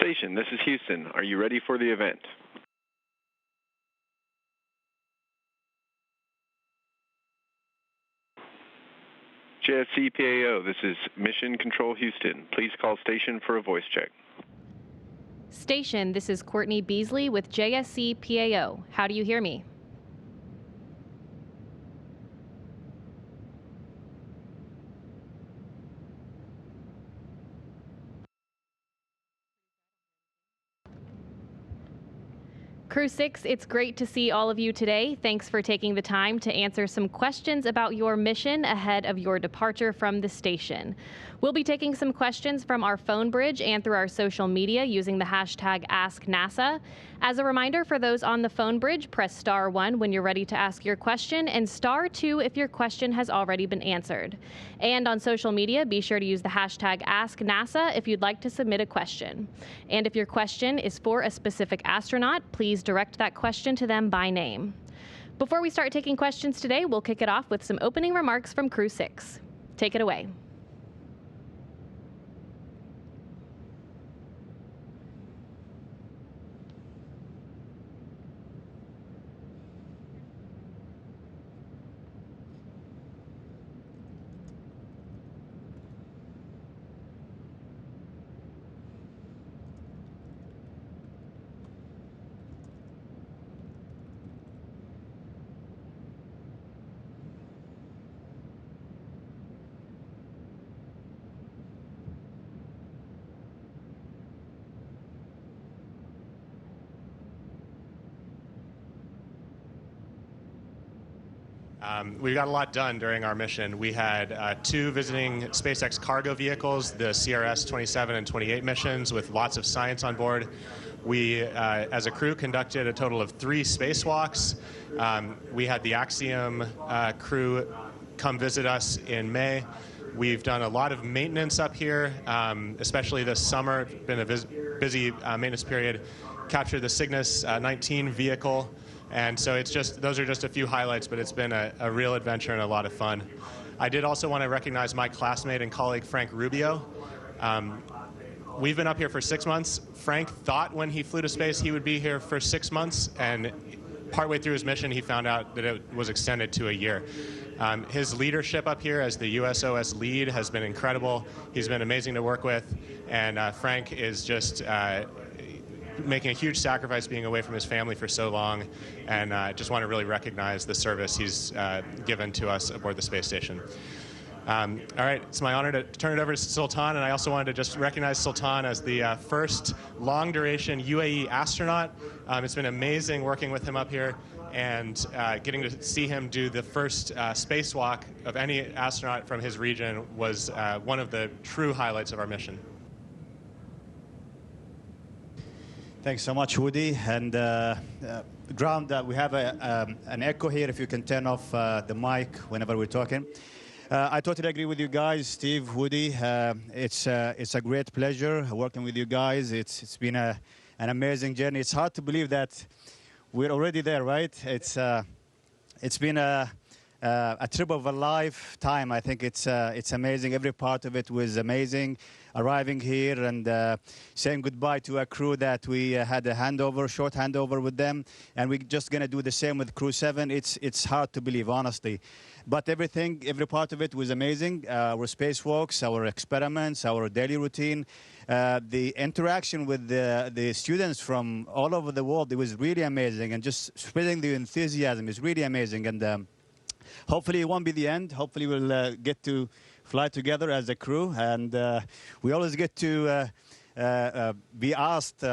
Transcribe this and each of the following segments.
Station, this is Houston. Are you ready for the event? JSC PAO, this is Mission Control Houston. Please call station for a voice check. Station, this is Courtney Beasley with JSC PAO. How do you hear me? Crew 6, it's great to see all of you today. Thanks for taking the time to answer some questions about your mission ahead of your departure from the station. We'll be taking some questions from our phone bridge and through our social media using the hashtag AskNASA. As a reminder, for those on the phone bridge, press *1 when you're ready to ask your question and *2 if your question has already been answered. And on social media, be sure to use the hashtag AskNASA if you'd like to submit a question. And if your question is for a specific astronaut, please direct that question to them by name. Before we start taking questions today, we'll kick it off with some opening remarks from Crew 6. Take it away. We got a lot done during our mission. We had 2 visiting SpaceX cargo vehicles, the CRS 27 and 28 missions, with lots of science on board. We, as a crew, conducted a total of 3 spacewalks. We had the Axiom crew come visit us in May. We've done a lot of maintenance up here, especially this summer. It's been a busy maintenance period. Captured the Cygnus 19 vehicle. And so it's just, those are just a few highlights, but it's been a real adventure and a lot of fun. I did also want to recognize my classmate and colleague, Frank Rubio. We've been up here for 6 months. Frank thought when he flew to space he would be here for 6 months, and partway through his mission he found out that it was extended to a year. His leadership up here as the USOS lead has been incredible. He's been amazing to work with, and Frank is just making a huge sacrifice being away from his family for so long, and I just want to really recognize the service he's given to us aboard the space station. All right, it's my honor to turn it over to Sultan, and I also wanted to just recognize Sultan as the first long-duration UAE astronaut. It's been amazing working with him up here, and getting to see him do the first spacewalk of any astronaut from his region was one of the true highlights of our mission. Thanks so much, Woody. And ground, we have an echo here. If you can turn off the mic whenever we're talking. I totally agree with you guys, Steve, Woody. It's a great pleasure working with you guys. It's been an amazing journey. It's hard to believe that we're already there, right? It's been a trip of a lifetime. I think it's amazing. Every part of it was amazing. Arriving here and saying goodbye to a crew that we had a short handover with them, and we're just gonna do the same with Crew 7. It's hard to believe, honestly. But every part of it was amazing. Our spacewalks, our experiments, our daily routine, the interaction with the students from all over the world, it was really amazing. And just spreading the enthusiasm is really amazing. And hopefully it won't be the end. Hopefully we'll get to fly together as a crew. And we always get to be asked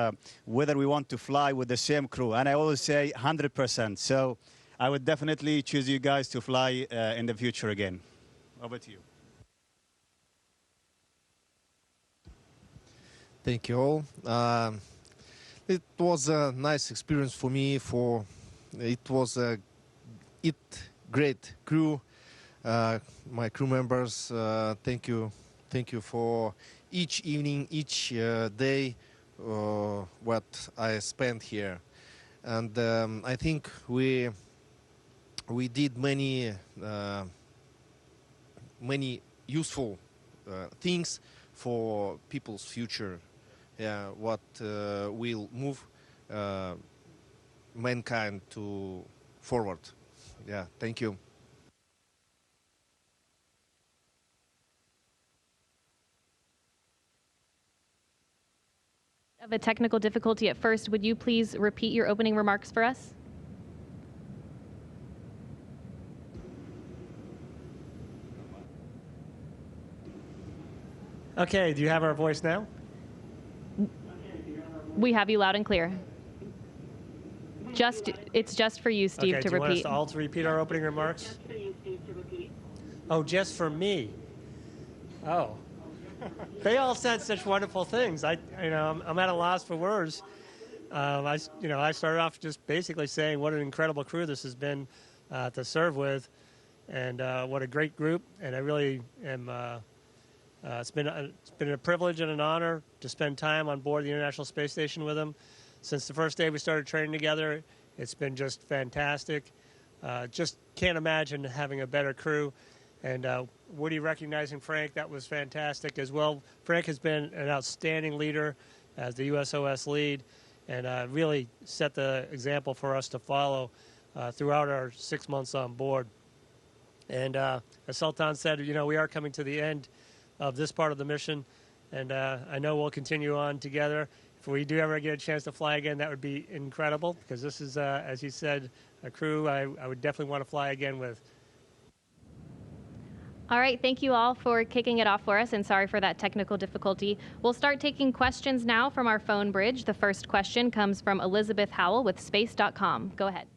whether we want to fly with the same crew. And I always say 100%. So I would definitely choose you guys to fly in the future again. Over to you. Thank you all. It was a nice experience for me. It was a great crew. My crew members, thank you for each evening, each day what I spent here. And I think we did many useful things for people's future. what will move mankind to forward. Yeah, thank you. Of a technical difficulty at first, would you please repeat your opening remarks for us? Okay, do you have our voice now? We have you loud and clear. It's just for you, Steve, okay, to do you repeat. want us all to repeat our opening remarks? Oh, just for me. Oh. They all said such wonderful things. I'm at a loss for words. I started off just basically saying what an incredible crew this has been to serve with, and what a great group. And I really am. It's been a privilege and an honor to spend time on board the International Space Station with them. Since the first day we started training together, it's been just fantastic. Just can't imagine having a better crew. And Woody recognizing Frank, that was fantastic as well. Frank has been an outstanding leader as the USOS lead, and really set the example for us to follow throughout our 6 months on board. And as Sultan said, we are coming to the end of this part of the mission, and I know we'll continue on together. If we do ever get a chance to fly again, that would be incredible, because this is, as you said, a crew I would definitely want to fly again with. All right, thank you all for kicking it off for us, and sorry for that technical difficulty. We'll start taking questions now from our phone bridge. The first question comes from Elizabeth Howell with space.com. Go ahead.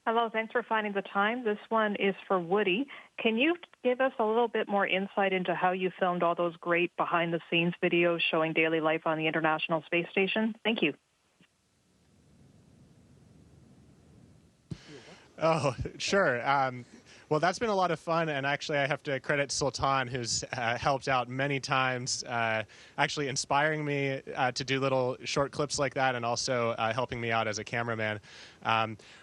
Hello, thanks for finding the time. This one is for Woody. Can you give us a little bit more insight into how you filmed all those great behind-the-scenes videos showing daily life on the International Space Station? Thank you. Oh, sure. Well, that's been a lot of fun, and actually I have to credit Sultan, who's helped out many times, actually inspiring me to do little short clips like that, and also helping me out as a cameraman.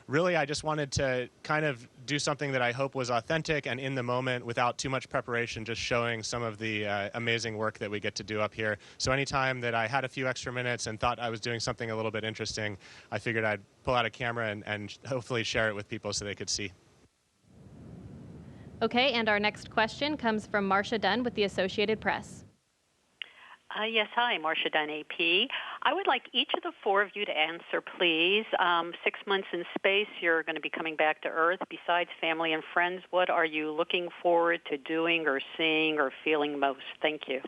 Really, I just wanted to kind of do something that I hope was authentic and in the moment without too much preparation, just showing some of the amazing work that we get to do up here. So anytime that I had a few extra minutes and thought I was doing something a little bit interesting, I figured I'd pull out a camera and hopefully share it with people so they could see. Okay, and our next question comes from Marcia Dunn with the Associated Press. Yes, hi, Marcia Dunn, AP. I would like each of the four of you to answer, please. 6 months in space, you're going to be coming back to Earth. Besides family and friends, what are you looking forward to doing or seeing or feeling most? Thank you.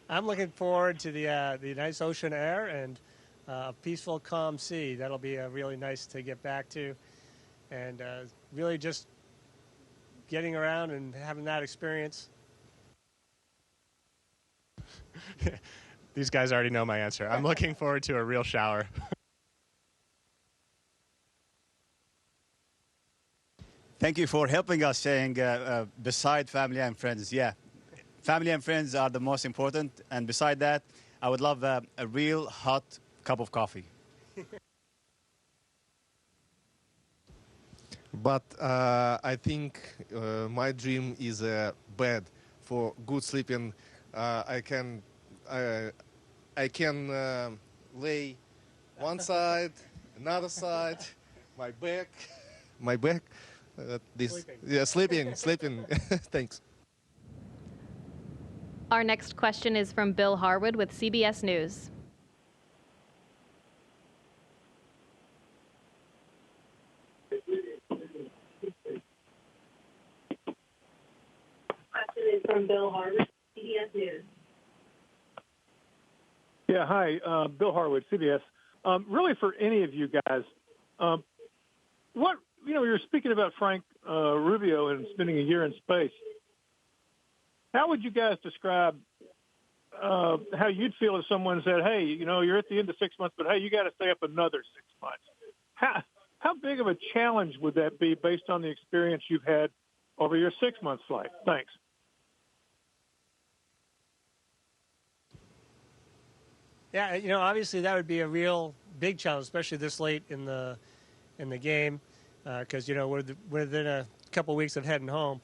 I'm looking forward to the nice ocean air and a peaceful, calm sea. That'll be really nice to get back to, and really just getting around and having that experience. These guys already know my answer. I'm looking forward to a real shower. Thank you for helping us saying beside family and friends. Yeah, family and friends are the most important, and beside that, I would love a real hot cup of coffee. But I think my dream is a bed for good sleeping. I can lay one side, another side, my back. This, sleeping. Yeah, sleeping. Thanks. Our next question is from Bill Harwood with CBS News. From Bill Harwood, CBS News. Yeah, hi, Bill Harwood, CBS. Really, for any of you guys, you're speaking about Frank Rubio and spending a year in space. How would you guys describe how you'd feel if someone said, "Hey, you're at the end of 6 months, but hey, you got to stay up another 6 months"? How big of a challenge would that be based on the experience you've had over your 6 month flight? Thanks. Yeah, obviously that would be a real big challenge, especially this late in the game, because we're within a couple weeks of heading home.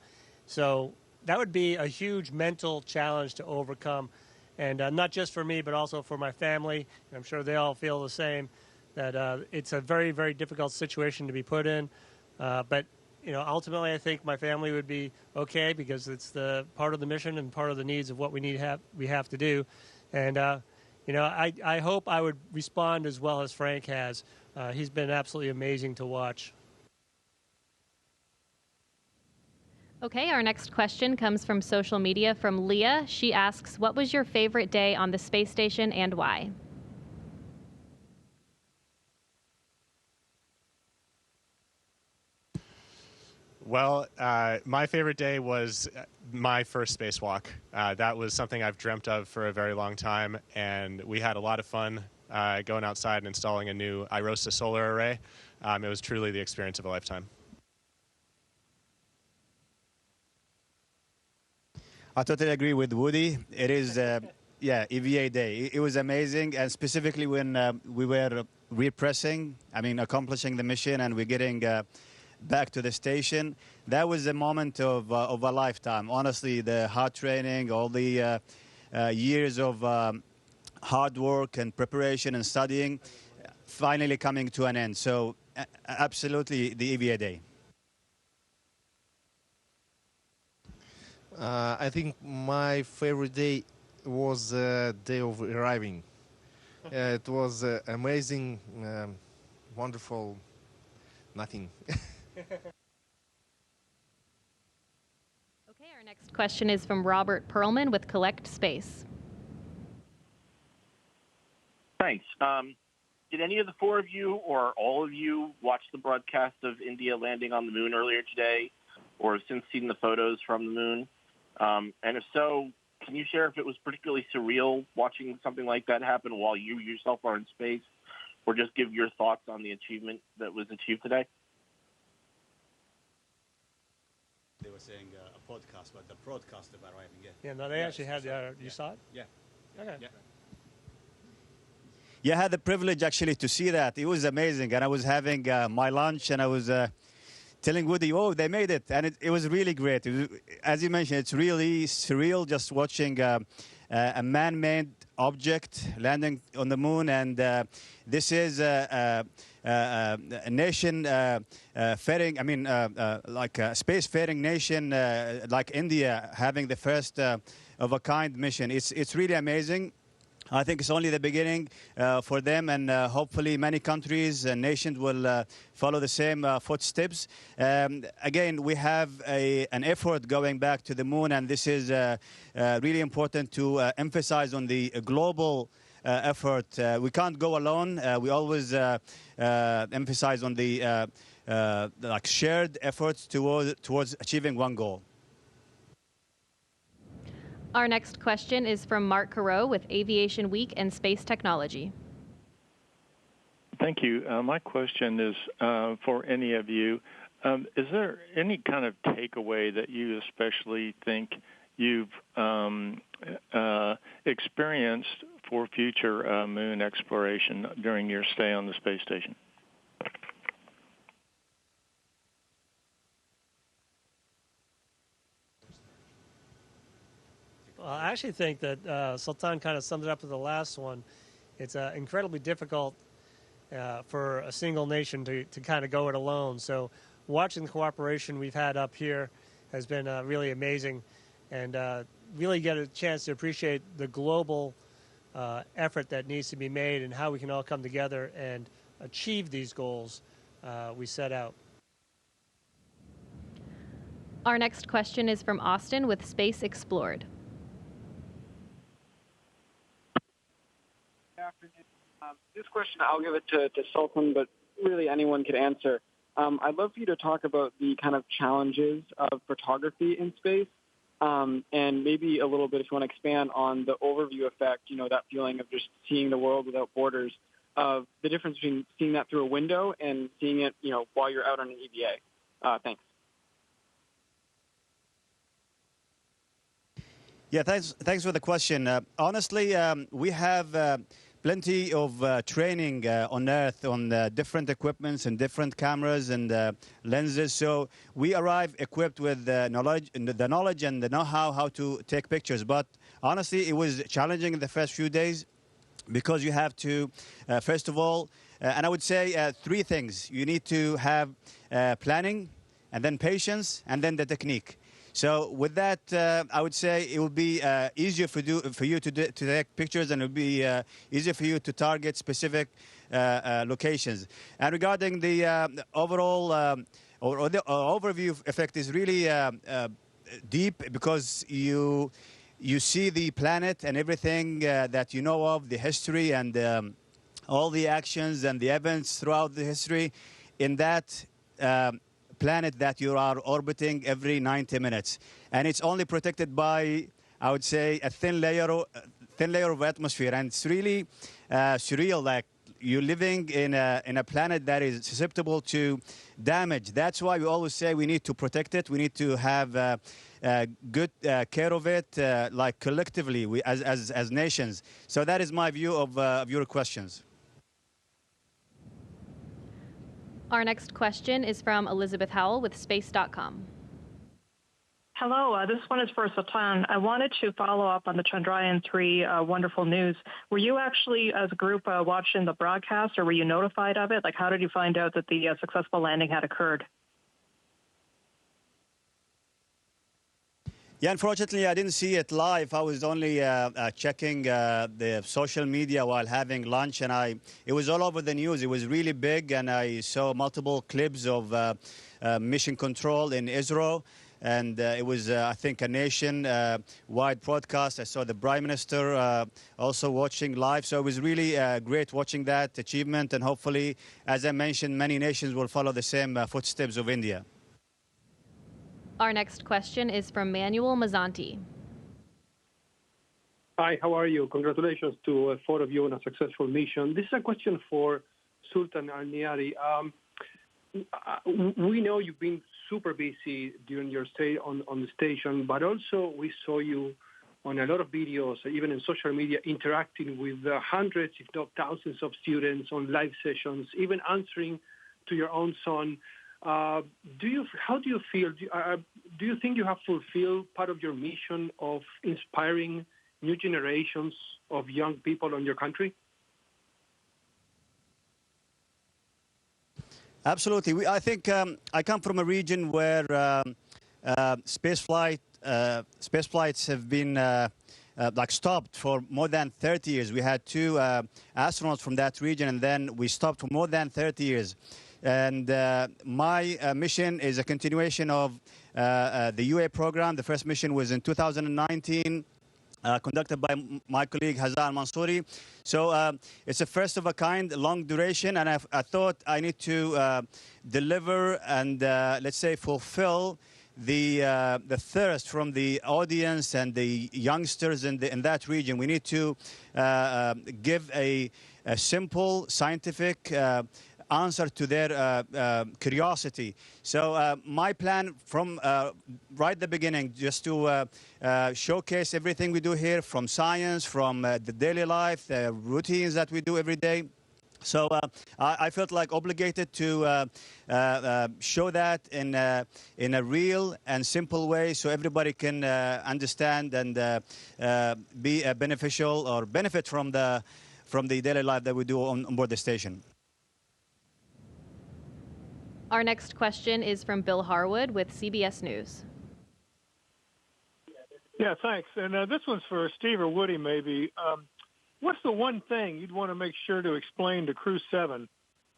So that would be a huge mental challenge to overcome. And not just for me, but also for my family. And I'm sure they all feel the same, that it's a very, very difficult situation to be put in. But ultimately, I think my family would be okay because it's the part of the mission and part of the needs of what we have to do. And I hope I would respond as well as Frank has. He's been absolutely amazing to watch. Okay, our next question comes from social media from Leah. She asks, what was your favorite day on the space station and why? Well, my favorite day was my first spacewalk. That was something I've dreamt of for a very long time, and we had a lot of fun going outside and installing a new IROSA solar array. It was truly the experience of a lifetime. I totally agree with Woody. It is, EVA day. It was amazing, and specifically when we were accomplishing the mission, and we're getting back to the station. That was a moment of a lifetime. Honestly, the hard training, all the years of hard work and preparation and studying, finally coming to an end. So, absolutely, the EVA day. I think my favorite day was the day of arriving. It was amazing, wonderful, nothing. Okay, our next question is from Robert Perlman with Collect Space. Thanks. Did any of the four of you or all of you watch the broadcast of India landing on the moon earlier today, or have since seen the photos from the moon? And if so, can you share if it was particularly surreal watching something like that happen while you yourself are in space, or just give your thoughts on the achievement that was achieved today? They were saying a podcast, but the broadcast of arriving. Yeah, no, they actually had. You saw it? Yeah. Okay. Yeah. Yeah, I had the privilege actually to see that. It was amazing, and I was having my lunch, and I was telling Woody, "Oh, they made it," and it was really great. As you mentioned, it's really surreal just watching a man-made object landing on the moon, and this is a nation faring. I mean, like a space-faring nation like India having the first of a kind mission. It's really amazing. I think it's only the beginning for them, and hopefully many countries and nations will follow the same footsteps. Again, we have an effort going back to the moon, and this is really important to emphasize on the global effort. We can't go alone. We always emphasize on the like shared efforts towards achieving one goal. Our next question is from Mark Carreau with Aviation Week and Space Technology. Thank you. My question is for any of you. Is there any kind of takeaway that you especially think you've experienced for future moon exploration during your stay on the space station? I actually think that Sultan kind of summed it up with the last one. It's incredibly difficult for a single nation to kind of go it alone. So watching the cooperation we've had up here has been really amazing, and really get a chance to appreciate the global effort that needs to be made and how we can all come together and achieve these goals we set out. Our next question is from Austin with Space Explored. This question, I'll give it to Sultan, but really anyone could answer. I'd love for you to talk about the kind of challenges of photography in space, and maybe a little bit, if you want to expand on the overview effect, that feeling of just seeing the world without borders, of the difference between seeing that through a window and seeing it, while you're out on an EVA. Thanks. Yeah, thanks for the question. Honestly, we have plenty of training on Earth on different equipments and different cameras and lenses. So we arrive equipped with the knowledge and the know-how how to take pictures. But honestly, it was challenging in the first few days because you have to, first of all, and I would say three things. You need to have planning, and then patience, and then the technique. So with that, I would say it will be easier for you to take pictures, and it will be easier for you to target specific locations. And regarding the overall or the overview effect is really deep because you see the planet and everything that you know of, the history and all the actions and the events throughout the history in that planet that you are orbiting every 90 minutes. And it's only protected by, I would say, a thin layer of atmosphere. And it's really surreal, like you're living in a planet that is susceptible to damage. That's why we always say we need to protect it. We need to have good care of it, like collectively, as nations. So that is my view of your questions. Our next question is from Elizabeth Howell with Space.com. Hello, this one is for Sultan. I wanted to follow up on the Chandrayaan-3 wonderful news. Were you actually, as a group, watching the broadcast, or were you notified of it? Like, how did you find out that the successful landing had occurred? Yeah, unfortunately, I didn't see it live. I was only checking the social media while having lunch, and it was all over the news. It was really big, and I saw multiple clips of mission control in Israel, and it was, I think, a nation-wide broadcast. I saw the Prime Minister also watching live, so it was really great watching that achievement, and hopefully, as I mentioned, many nations will follow the same footsteps of India. Our next question is from Manuel Mazzanti. Hi, how are you? Congratulations to four of you on a successful mission. This is a question for Sultan Al-Niyari. We know you've been super busy during your stay on the station, but also we saw you on a lot of videos, even in social media, interacting with hundreds, if not thousands of students on live sessions, even answering to your own son. How do you feel? Do you think you have fulfilled part of your mission of inspiring new generations of young people in your country? Absolutely. I think I come from a region where space flights have been like stopped for more than 30 years. We had two astronauts from that region, and then we stopped for more than 30 years. And my mission is a continuation of the UA program. The first mission was in 2019, conducted by my colleague Hazan Mansouri. So it's a first of a kind, long duration, and I thought I need to deliver and let's say fulfill the thirst from the audience and the youngsters in that region. We need to give a simple scientific answer to their curiosity. So my plan from right the beginning, just to showcase everything we do here, from science, from the daily life, the routines that we do every day. So I felt like obligated to show that in a real and simple way, so everybody can understand and be beneficial or benefit from the daily life that we do on board the station. Our next question is from Bill Harwood with CBS News. Yeah, thanks. And this one's for Steve or Woody, maybe. What's the one thing you'd want to make sure to explain to Crew 7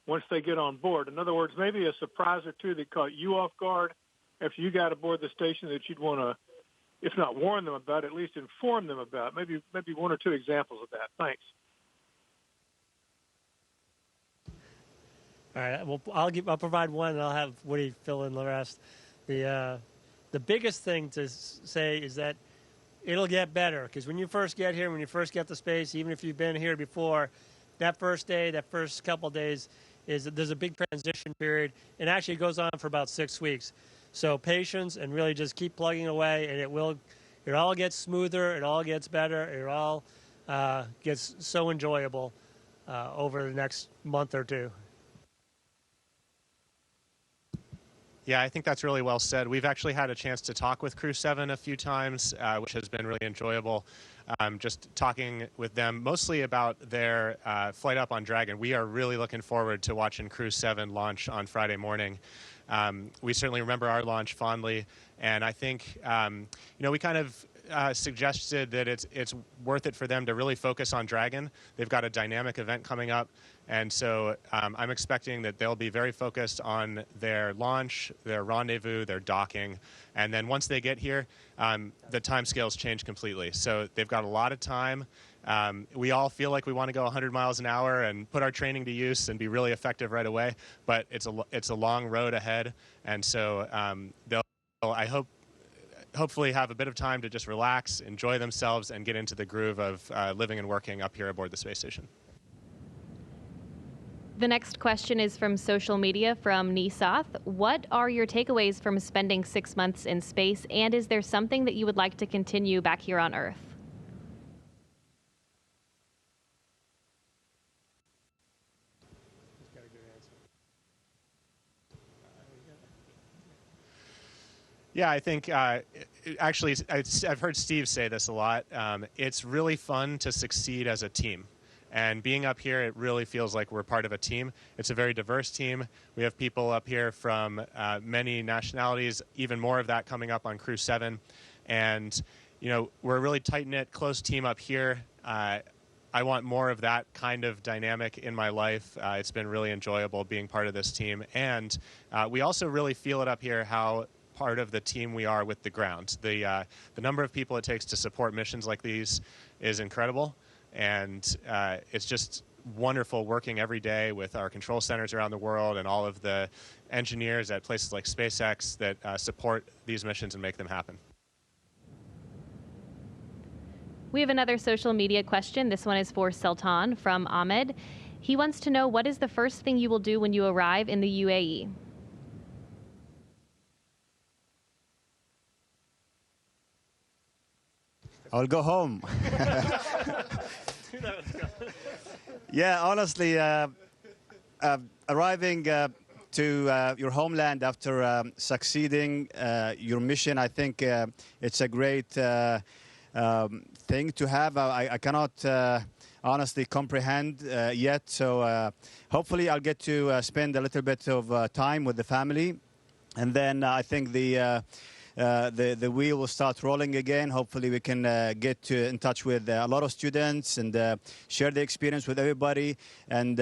once they get on board? In other words, maybe a surprise or two that caught you off guard after you got aboard the station that you'd want to, if not warn them about, at least inform them about. Maybe one or two examples of that. Thanks. All right. Well, I'll provide one, and I'll have Woody fill in the rest. The biggest thing to say is that it'll get better, because when you first get here, when you first get to space, even if you've been here before, that first day, that first couple of days, there's a big transition period, and actually it goes on for about 6 weeks. So patience, and really just keep plugging away, and it all gets smoother, it all gets better, it all gets so enjoyable over the next month or two. Yeah, I think that's really well said. We've actually had a chance to talk with Crew 7 a few times, which has been really enjoyable. Just talking with them mostly about their flight up on Dragon. We are really looking forward to watching Crew 7 launch on Friday morning. We certainly remember our launch fondly, and I think we kind of suggested that it's worth it for them to really focus on Dragon. They've got a dynamic event coming up, and so I'm expecting that they'll be very focused on their launch, their rendezvous, their docking, and then once they get here, the time scales change completely. So they've got a lot of time. We all feel like we want to go 100 miles an hour and put our training to use and be really effective right away, but it's a long road ahead, and so they'll, I hope, hopefully have a bit of time to just relax, enjoy themselves, and get into the groove of living and working up here aboard the space station. The next question is from social media from Nisoth. What are your takeaways from spending 6 months in space, and is there something that you would like to continue back here on Earth? Yeah, I think actually I've heard Steve say this a lot. It's really fun to succeed as a team. And being up here, it really feels like we're part of a team. It's a very diverse team. We have people up here from many nationalities, even more of that coming up on Crew 7. And, we're a really tight-knit, close team up here. I want more of that kind of dynamic in my life. It's been really enjoyable being part of this team. And we also really feel it up here how part of the team we are with the ground. The number of people it takes to support missions like these is incredible. And it's just wonderful working every day with our control centers around the world and all of the engineers at places like SpaceX that support these missions and make them happen. We have another social media question. This one is for Sultan from Ahmed. He wants to know, what is the first thing you will do when you arrive in the UAE? I'll go home. Yeah, honestly, arriving to your homeland after succeeding your mission, I think it's a great thing to have. I cannot honestly comprehend yet, so hopefully I'll get to spend a little bit of time with the family, and then I think the wheel will start rolling again. Hopefully we can get in touch with a lot of students and share the experience with everybody, and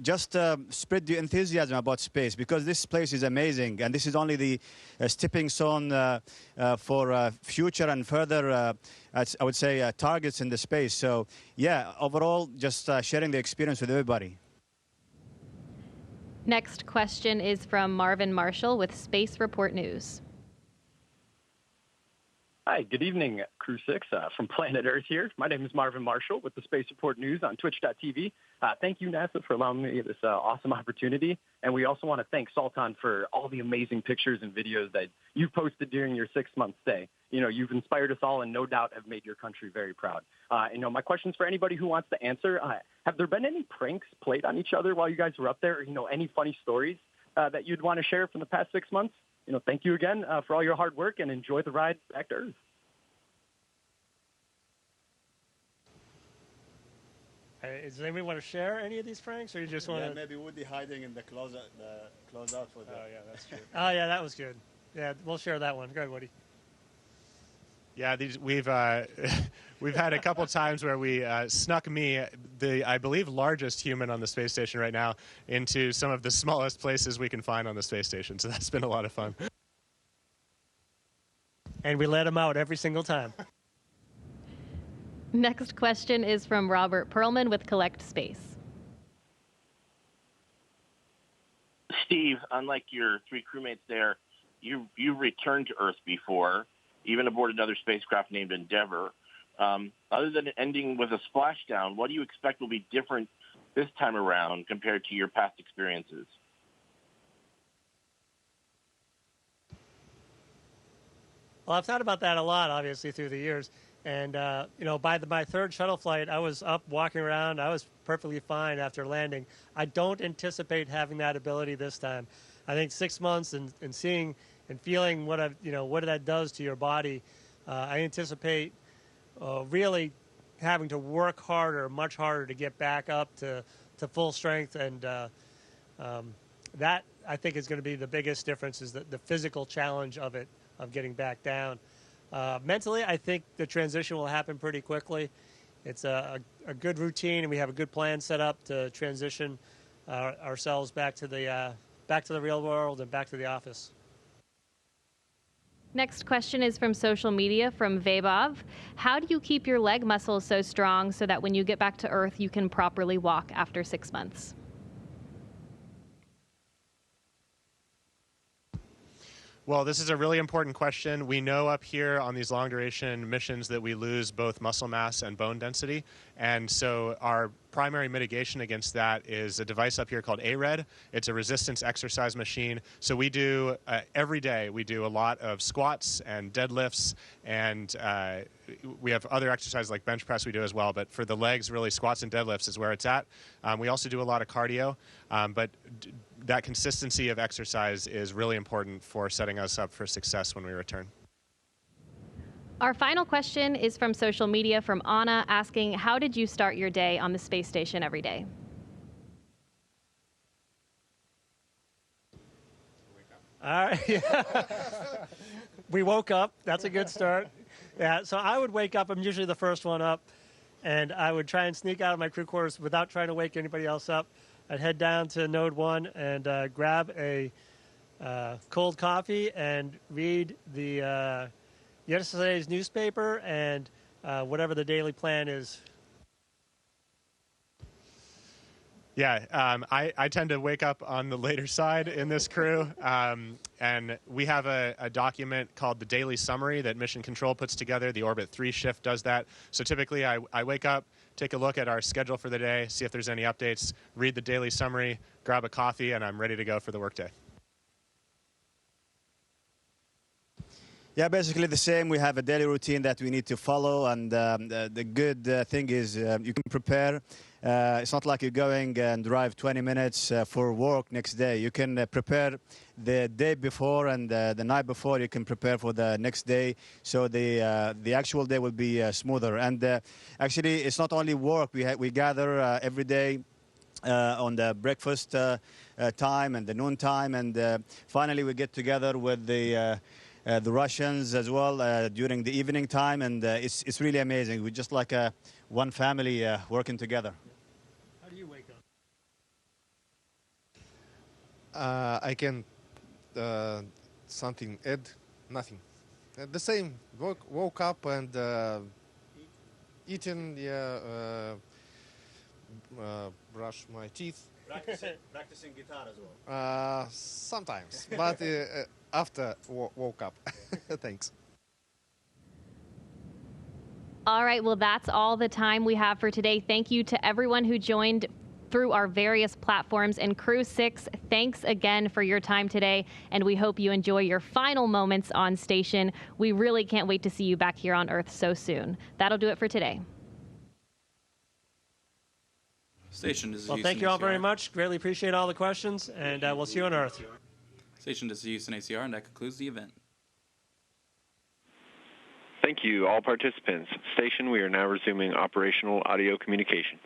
just spread the enthusiasm about space, because this place is amazing, and this is only the stepping stone for future and further, I would say, targets in the space. So yeah, overall, just sharing the experience with everybody. Next question is from Marvin Marshall with Space Report News. Hi, good evening, Crew 6 from Planet Earth here. My name is Marvin Marshall with the Space Report News on Twitch.tv. Thank you, NASA, for allowing me this awesome opportunity. And we also want to thank Sultan for all the amazing pictures and videos that you've posted during your 6-month stay. You've inspired us all and no doubt have made your country very proud. My question is for anybody who wants to answer. Have there been any pranks played on each other while you guys were up there? Or, any funny stories that you'd want to share from the past 6 months? Thank you again for all your hard work, and enjoy the ride back to Earth. Does anybody want to share any of these pranks, or you just want to? Yeah, maybe Woody hiding in the closeout for the. Oh yeah, that's true. Oh yeah, that was good. Yeah, we'll share that one. Go ahead, Woody. Yeah, we've had a couple times where we snuck me, the I believe largest human on the space station right now, into some of the smallest places we can find on the space station. So that's been a lot of fun. And we let him out every single time. Next question is from Robert Perlman with Collect Space. Steve, unlike your 3 crewmates there, you've returned to Earth before, even aboard another spacecraft named Endeavour. Other than ending with a splashdown, what do you expect will be different this time around compared to your past experiences? Well, I've thought about that a lot, obviously, through the years. And, by my third shuttle flight, I was up walking around. I was perfectly fine after landing. I don't anticipate having that ability this time. I think 6 months and seeing and feeling what that does to your body, I anticipate really having to work harder, much harder to get back up to full strength. And that, I think, is going to be the biggest difference, is the physical challenge of it, of getting back down. Mentally, I think the transition will happen pretty quickly. It's a good routine, and we have a good plan set up to transition ourselves back to the real world and back to the office. Next question is from social media from Vaibhav. How do you keep your leg muscles so strong so that when you get back to Earth, you can properly walk after 6 months? Well, this is a really important question. We know up here on these long-duration missions that we lose both muscle mass and bone density. And so our primary mitigation against that is a device up here called ARED. It's a resistance exercise machine. So we do, every day, we do a lot of squats and deadlifts, and we have other exercises like bench press we do as well. But for the legs, really, squats and deadlifts is where it's at. We also do a lot of cardio, but that consistency of exercise is really important for setting us up for success when we return. Our final question is from social media from Anna, asking, how did you start your day on the space station every day? All right. We woke up. That's a good start. Yeah, so I would wake up. I'm usually the first one up, and I would try and sneak out of my crew quarters without trying to wake anybody else up. I'd head down to Node 1 and grab a cold coffee and read the yesterday's newspaper and whatever the daily plan is. Yeah, I tend to wake up on the later side in this crew, and we have a document called the Daily Summary that Mission Control puts together. The Orbit 3 shift does that. So typically I wake up, take a look at our schedule for the day, see if there's any updates, read the Daily Summary, grab a coffee, and I'm ready to go for the workday. Yeah, basically the same. We have a daily routine that we need to follow, and the good thing is you can prepare. It's not like you're going and drive 20 minutes for work next day. You can prepare the day before, and the night before you can prepare for the next day, so the actual day will be smoother. And actually, it's not only work. We gather every day on the breakfast time and the noon time, and finally we get together with the Russians as well during the evening time, and it's really amazing. We're just like one family working together. How do you wake up? I can something add nothing. The same. Woke up and eating. Brush my teeth. Practicing guitar as well. Sometimes, but after woke up. Thanks. All right, well, that's all the time we have for today. Thank you to everyone who joined through our various platforms. And Crew 6, thanks again for your time today, and we hope you enjoy your final moments on station. We really can't wait to see you back here on Earth so soon. That'll do it for today. Station, this is Well, Houston thank you all ACR. very much. Greatly appreciate all the questions, and we'll see you on Earth. Station, this is Houston ACR, and that concludes the event. Thank you, all participants. Station, we are now resuming operational audio communications.